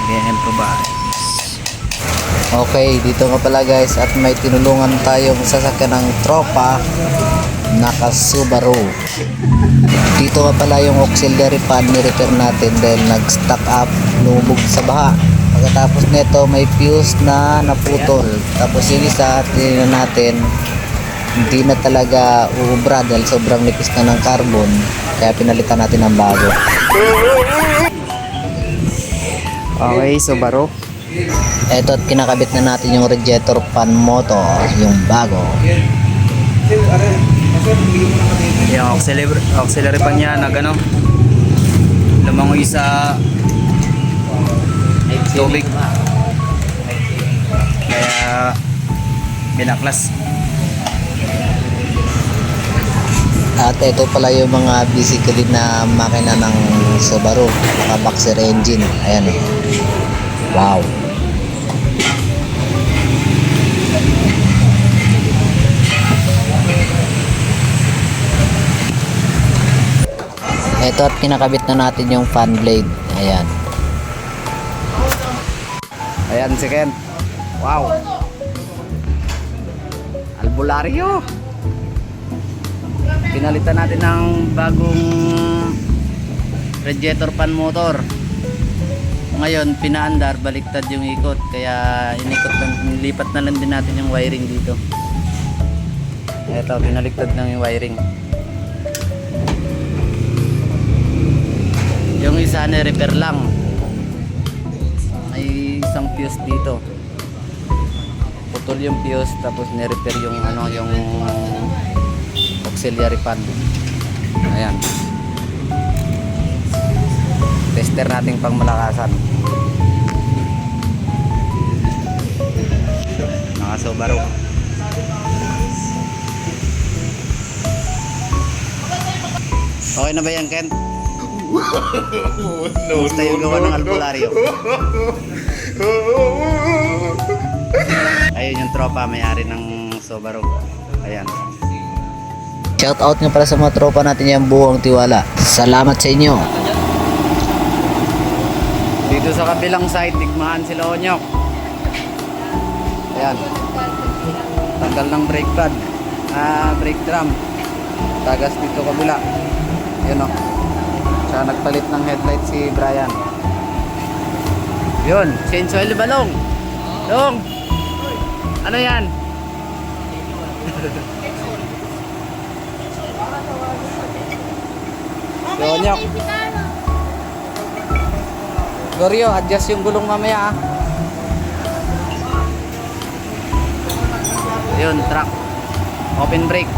BM provides. Okay, dito nga pala guys at may tinulungan tayong sasakyan ng tropa naka Subaru. Dito nga pala yung auxiliary fan ni-repair natin dahil nag-stack up, lumubog sa baha. Pagkatapos nito may fuse na naputol. Tapos yung isa, tinignan natin, hindi na talaga uubra dahil sobrang nipis na ng carbon. Kaya pinalitan natin ng bago. Okay, Subaru. Eto at kinakabit na natin yung radiator fan motor, yung bago. Yung auxiliary pa niya nag ano, lumangoy sa tubig. Kaya binaklas. At ito pala yung mga basically na makina ng Subaru, naka boxer engine. Ayan o. Wow. Ito at kinakabit na natin yung fan blade. Ayan. Ayan si Ken. Wow. Albularyo. Pinalitan natin ng bagong radiator fan motor. Ngayon pinaandar, baliktad yung ikot, kaya nilipat na lang din natin yung wiring dito. Eto, pinaliktad na yung wiring. Yung isa ni-repair lang. May isang fuse dito. Putol yung fuse, tapos ni-repair yung ano, yung auxiliary fan. Ayan. Tester nating pangmalakasan. Mga Subaru. Okay na ba yan, Ken? Gusto yung gawa ng albularyo. Ayun yung tropa, may-ari ng Subaru. Ayan. Shout out nga pala sa mga tropa natin yung buong tiwala. Salamat sa inyo. Dito sa kabilang side, digmaan sila Onyok. Ayan. Tanggal ng brake pad. Brake drum. Tagas dito kabila. Yun o. Siya nagpalit ng headlight si Brian. Yun. Change oil ba, Long? Long! Ano yan? Onyok. Goryo, adjust yung gulong mamaya ah. Yun, track. Open brake.